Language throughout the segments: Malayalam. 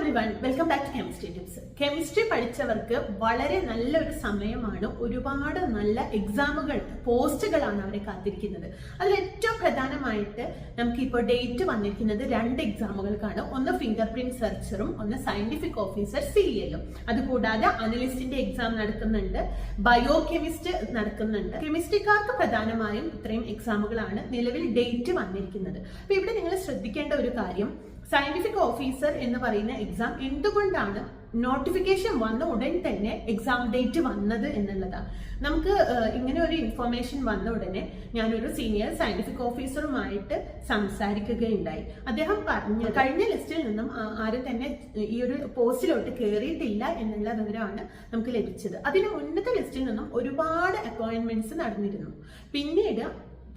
everyone, welcome back to Chemistry Tips. Chemistry പഠിച്ചവർക്ക് വളരെ നല്ലൊരു സമയമാണ്. ഒരുപാട് നല്ല എക്സാമുകൾ പോസ്റ്റുകളാണ് അവരെ കാത്തിരിക്കുന്നത്. അതിൽ ഏറ്റവും പ്രധാനമായിട്ട് നമുക്ക് ഇപ്പോൾ ഡേറ്റ് വന്നിരിക്കുന്നത് രണ്ട് എക്സാമുകൾക്കാണ്. ഒന്ന് ഫിംഗർ പ്രിന്റ് സെർച്ചറും ഒന്ന് സയന്റിഫിക് ഓഫീസർ CEL. അതുകൂടാതെ അനലിസ്റ്റിന്റെ എക്സാം നടക്കുന്നുണ്ട്, ബയോ കെമിസ്റ്റ് നടക്കുന്നുണ്ട്. കെമിസ്ട്രിക്കാർക്ക് പ്രധാനമായും ഇത്രയും എക്സാമുകളാണ് നിലവിൽ ഡേറ്റ് വന്നിരിക്കുന്നത്. അപ്പൊ ഇവിടെ നിങ്ങൾ ശ്രദ്ധിക്കേണ്ട ഒരു കാര്യം, സയന്റിഫിക് ഓഫീസർ എന്ന് പറയുന്ന എക്സാം എന്തുകൊണ്ടാണ് നോട്ടിഫിക്കേഷൻ വന്ന ഉടൻ തന്നെ എക്സാം ഡേറ്റ് വന്നത് എന്നുള്ളതാണ്. നമുക്ക് ഇങ്ങനെ ഒരു ഇൻഫർമേഷൻ വന്ന ഉടനെ ഞാനൊരു സീനിയർ സയന്റിഫിക് ഓഫീസറുമായിട്ട് സംസാരിക്കുകയുണ്ടായി. അദ്ദേഹം പറഞ്ഞു, കഴിഞ്ഞ ലിസ്റ്റിൽ നിന്നും ആരും തന്നെ ഈ ഒരു പോസ്റ്റിലോട്ട് കയറിയിട്ടില്ല എന്നുള്ള വിവരമാണ് നമുക്ക് ലഭിച്ചത്. അതിന് മുന്നത്തെ ലിസ്റ്റിൽ നിന്നും ഒരുപാട് അപ്പോയിന്റ്മെന്റ്സ് നടന്നിരുന്നു. പിന്നീട്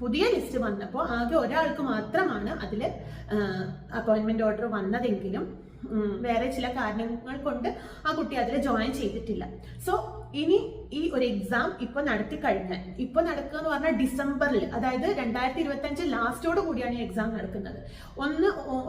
പുതിയ ലിസ്റ്റ് വന്നപ്പോൾ ആകെ ഒരാൾക്ക് മാത്രമാണ് അതിൽ അപ്പോയിന്റ്മെന്റ് ഓർഡർ വന്നതെങ്കിലും വേറെ ചില കാരണങ്ങൾ കൊണ്ട് ആ കുട്ടി അതിൽ ജോയിൻ ചെയ്തിട്ടില്ല. സോ ഇനി ഈ ഒരു എക്സാം ഇപ്പൊ നടത്തി കഴിഞ്ഞാൽ, ഇപ്പൊ നടക്കുക എന്ന് പറഞ്ഞാൽ ഡിസംബറിൽ, അതായത് 2025 ലാസ്റ്റോട് കൂടിയാണ് ഈ എക്സാം നടക്കുന്നത്.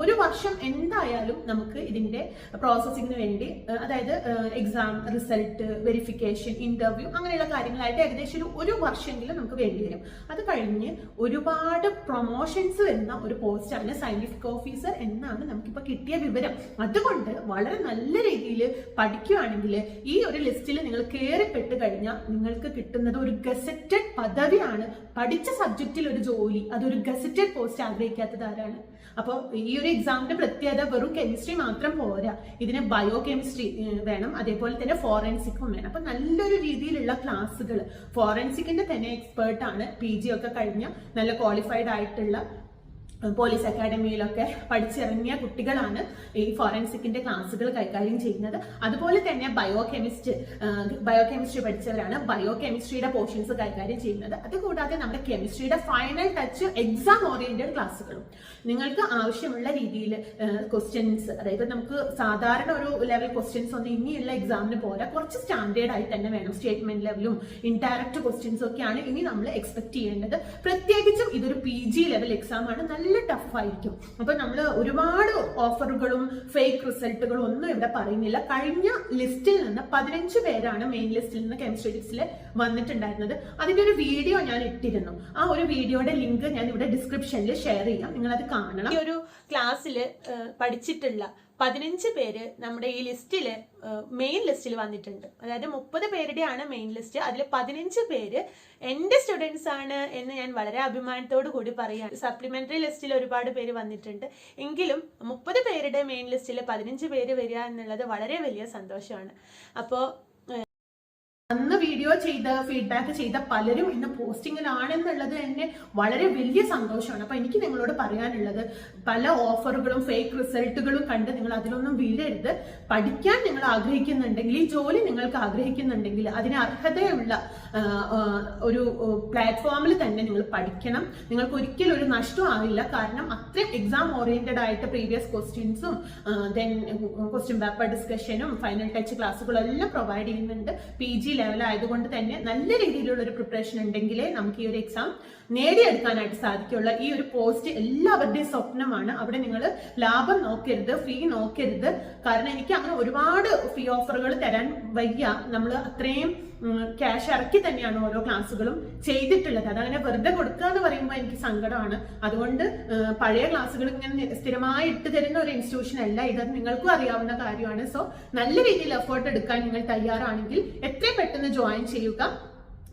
ഒരു വർഷം എന്തായാലും നമുക്ക് ഇതിന്റെ പ്രോസസ്സിങ്ങിന് വേണ്ടി, അതായത് എക്സാം റിസൾട്ട്, വെരിഫിക്കേഷൻ, ഇന്റർവ്യൂ അങ്ങനെയുള്ള കാര്യങ്ങളായിട്ട് ഏകദേശം ഒരു വർഷമെങ്കിലും നമുക്ക് വേണ്ടി വരും. അത് കഴിഞ്ഞ് ഒരുപാട് പ്രൊമോഷൻസ് വരുന്ന ഒരു പോസ്റ്റാണ് സയന്റിഫിക് ഓഫീസർ എന്നാണ് നമുക്കിപ്പോ കിട്ടിയ വിവരം. അതുകൊണ്ട് വളരെ നല്ല രീതിയിൽ പഠിക്കുകയാണെങ്കിൽ ഈ ഒരു ലിസ്റ്റിൽ നിങ്ങൾ കയറിപ്പെട്ട് കഴിഞ്ഞാൽ നിങ്ങൾക്ക് കിട്ടുന്നത് ഒരു ഗസറ്റഡ് പദവിയാണ്. പഠിച്ച സബ്ജക്റ്റിൽ ഒരു ജോലി, അതൊരു ഗസറ്റഡ് പോസ്റ്റ് ആഗ്രഹിക്കാത്തത് ആരാണ്? അപ്പോൾ ഈ ഒരു എക്സാമിന്റെ പ്രത്യേകത വെറും കെമിസ്ട്രി മാത്രം പോരാ, ഇതിന് ബയോ കെമിസ്ട്രി വേണം, അതേപോലെ തന്നെ ഫോറൻസിക്കും വേണം. അപ്പൊ നല്ലൊരു രീതിയിലുള്ള ക്ലാസ്സുകൾ, ഫോറൻസിക്കിന്റെ തന്നെ എക്സ്പേർട്ടാണ്, PG ഒക്കെ കഴിഞ്ഞ നല്ല ക്വാളിഫൈഡ് ആയിട്ടുള്ള പോലീസ് അക്കാഡമിയിലൊക്കെ പഠിച്ചിറങ്ങിയ കുട്ടികളാണ് ഈ ഫോറൻസിക്കിന്റെ ക്ലാസ്സുകൾ കൈകാര്യം ചെയ്യുന്നത്. അതുപോലെ തന്നെ ബയോ കെമിസ്ട്രി പഠിച്ചവരാണ് ബയോ കെമിസ്ട്രിയുടെ പോർഷൻസ് കൈകാര്യം ചെയ്യുന്നത്. അതുകൂടാതെ നമ്മുടെ കെമിസ്ട്രിയുടെ ഫൈനൽ ടച്ച് എക്സാം ഓറിയന്റഡ് ക്ലാസ്സുകളും നിങ്ങൾക്ക് ആവശ്യമുള്ള രീതിയിൽ ക്വസ്റ്റ്യൻസ്, അതായത് നമുക്ക് സാധാരണ ഒരു ലെവൽ ക്വസ്റ്റ്യൻസ് ഒന്നും ഇനിയുള്ള എക്സാമിന് പോരാ, കുറച്ച് സ്റ്റാൻഡേർഡ് ആയി തന്നെ വേണം. സ്റ്റേറ്റ്മെന്റ് ലെവലും ഇൻഡയറക്റ്റ് ക്വസ്റ്റ്യൻസും ഒക്കെയാണ് ഇനി നമ്മൾ എക്സ്പെക്ട് ചെയ്യേണ്ടത്. പ്രത്യേകിച്ചും ഇതൊരു PG ലെവൽ എക്സാം ആണ്, നല്ല ടഫ് ആയിരിക്കും. അപ്പൊ നമ്മൾ ഒരുപാട് ഓഫറുകളും ഫേക്ക് റിസൾട്ടുകളും ഒന്നും ഇവിടെ പറയുന്നില്ല. കഴിഞ്ഞ ലിസ്റ്റിൽ നിന്ന് 15 പേരാണ് മെയിൻ ലിസ്റ്റിൽ നിന്ന് കെമിസ്ട്രി ടിപ്സിൽ വന്നിട്ടുണ്ടായിരുന്നത്. അതിന്റെ ഒരു വീഡിയോ ഞാൻ ഇട്ടിരുന്നു. ആ ഒരു വീഡിയോയുടെ ലിങ്ക് ഞാൻ ഇവിടെ ഡിസ്ക്രിപ്ഷനിൽ ഷെയർ ചെയ്യാം, നിങ്ങൾ അത് കാണണം. ഈ ഒരു ക്ലാസ്സിൽ പഠിച്ചിട്ടുള്ള 15 പേര് നമ്മുടെ ഈ ലിസ്റ്റില് മെയിൻ ലിസ്റ്റിൽ വന്നിട്ടുണ്ട്. അതായത് 30 പേരുടെയാണ് മെയിൻ ലിസ്റ്റ്. അതിൽ 15 പേര് എന്റെ സ്റ്റുഡൻസ് ആണ് എന്ന് ഞാൻ വളരെ അഭിമാനത്തോടു കൂടി പറയുകയാണ്. സപ്ലിമെന്ററി ലിസ്റ്റിൽ ഒരുപാട് പേര് വന്നിട്ടുണ്ട്, എങ്കിലും 30 പേരുടെ മെയിൻ ലിസ്റ്റിൽ 15 പേര് വരിക എന്നുള്ളത് വളരെ വലിയ സന്തോഷമാണ്. അപ്പോൾ അന്ന് വീഡിയോ ചെയ്ത ഫീഡ്ബാക്ക് ചെയ്ത പലരും ഇന്ന് പോസ്റ്റിങ്ങിലാണെന്നുള്ളത് തന്നെ വളരെ വലിയ സന്തോഷമാണ്. അപ്പൊ എനിക്ക് നിങ്ങളോട് പറയാനുള്ളത്, പല ഓഫറുകളും ഫേക്ക് റിസൾട്ടുകളും കണ്ട് നിങ്ങൾ അതിലൊന്നും വീഴരുത്. പഠിക്കാൻ നിങ്ങൾ ആഗ്രഹിക്കുന്നുണ്ടെങ്കിൽ, ഈ ജോലി നിങ്ങൾക്ക് ആഗ്രഹിക്കുന്നുണ്ടെങ്കിൽ അതിന് അർഹതയുള്ള ഒരു പ്ലാറ്റ്ഫോമിൽ തന്നെ നിങ്ങൾ പഠിക്കണം. നിങ്ങൾക്ക് ഒരിക്കലും ഒരു നഷ്ടം ആവില്ല. കാരണം അത്രയും എക്സാം ഓറിയന്റഡ് ആയിട്ട് പ്രീവിയസ് ക്വസ്റ്റ്യൻസും ദെൻ ക്വസ്റ്റ്യൻ പേപ്പർ ഡിസ്കഷനും ഫൈനൽ ടച്ച് ക്ലാസ്സുകളും എല്ലാം പ്രൊവൈഡ് ചെയ്യുന്നുണ്ട്. PG ലെവൽ ആയതുകൊണ്ട് തന്നെ നല്ല രീതിയിലുള്ള ഒരു പ്രിപ്പറേഷൻ ഉണ്ടെങ്കിലേ നമുക്ക് ഈ ഒരു എക്സാം നേടിയെടുക്കാനായിട്ട് സാധിക്കുള്ള. ഈ ഒരു പോസ്റ്റ് എല്ലാവരുടെയും സ്വപ്നമാണ്. അവിടെ നിങ്ങൾ ലാഭം നോക്കരുത്, ഫീ നോക്കരുത്. കാരണം എനിക്ക് അങ്ങനെ ഒരുപാട് ഫീ ഓഫറുകൾ തരാൻ വയ്യ. നമ്മൾ അത്രയും ക്യാഷ് ഇറക്കി തന്നെയാണ് ഓരോ ക്ലാസ്സുകളും ചെയ്തിട്ടുള്ളത്. അതങ്ങനെ വെറുതെ കൊടുക്കുക എന്ന് പറയുമ്പോൾ എനിക്ക് സങ്കടമാണ്. അതുകൊണ്ട് പഴയ ക്ലാസ്സുകൾ ഇങ്ങനെ സ്ഥിരമായി ഇട്ട് തരുന്ന ഒരു ഇൻസ്റ്റിറ്റ്യൂഷൻ അല്ല ഇത്, നിങ്ങൾക്കും അറിയാവുന്ന കാര്യമാണ്. സോ നല്ല രീതിയിൽ എഫേർട്ട് എടുക്കാൻ നിങ്ങൾ തയ്യാറാണെങ്കിൽ എത്രയും പെട്ടെന്ന് ജോയിൻ ചെയ്യുക.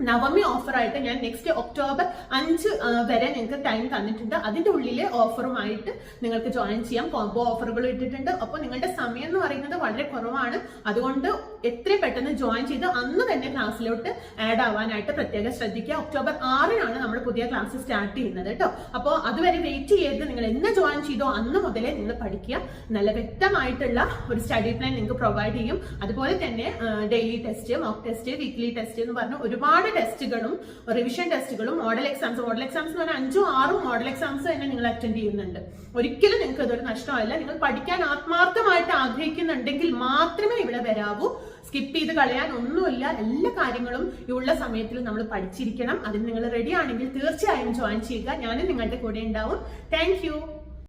നവമി ഓഫറായിട്ട് ഞാൻ നെക്സ്റ്റ് ഒക്ടോബർ 5 വരെ നിങ്ങൾക്ക് ടൈം തന്നിട്ടുണ്ട്. അതിന്റെ ഉള്ളിലെ ഓഫറുമായിട്ട് നിങ്ങൾക്ക് ജോയിൻ ചെയ്യാം. കോംബോ ഓഫറുകൾ ഇട്ടിട്ടുണ്ട്. അപ്പോൾ നിങ്ങളുടെ സമയം എന്ന് പറയുന്നത് വളരെ കുറവാണ്. അതുകൊണ്ട് എത്രയും പെട്ടെന്ന് ജോയിൻ ചെയ്ത് അന്ന് തന്നെ ക്ലാസ്സിലോട്ട് ആഡ് ആവാനായിട്ട് പ്രത്യേകം ശ്രദ്ധിക്കുക. ഒക്ടോബർ 6 നമ്മൾ പുതിയ ക്ലാസ് സ്റ്റാർട്ട് ചെയ്യുന്നത് കേട്ടോ. അപ്പോൾ അതുവരെ വെയിറ്റ് ചെയ്ത് നിങ്ങൾ എന്ന് ജോയിൻ ചെയ്തോ അന്ന് മുതലേ നിങ്ങൾ പഠിക്കുക. നല്ല വ്യക്തമായിട്ടുള്ള ഒരു സ്റ്റഡി പ്ലാൻ നിങ്ങൾക്ക് പ്രൊവൈഡ് ചെയ്യും. അതുപോലെ തന്നെ daily test, mock test, weekly test എന്ന് പറഞ്ഞ ഒരുപാട് ടെസ്റ്റുകളും റിവിഷൻ ടെസ്റ്റുകളും മോഡൽ എക്സാംസ് എന്ന് പറഞ്ഞാൽ 5 6 മോഡൽ എക്സാംസ് തന്നെ നിങ്ങൾ അറ്റൻഡ് ചെയ്യുന്നുണ്ട്. ഒരിക്കലും നിങ്ങൾക്ക് അതൊരു നഷ്ടമല്ല. നിങ്ങൾ പഠിക്കാൻ ആത്മാർത്ഥമായിട്ട് ആഗ്രഹിക്കുന്നുണ്ടെങ്കിൽ മാത്രമേ ഇവിടെ വരാവൂ. സ്കിപ്പ് ചെയ്ത് കളയാൻ ഒന്നുമില്ല. എല്ലാ കാര്യങ്ങളും ഈ ഉള്ള സമയത്തിൽ നമ്മൾ പഠിച്ചിരിക്കണം. അതിന് നിങ്ങൾ റെഡി ആണെങ്കിൽ തീർച്ചയായും ജോയിൻ ചെയ്യുക. ഞാനും നിങ്ങളുടെ കൂടെ ഉണ്ടാവും. താങ്ക്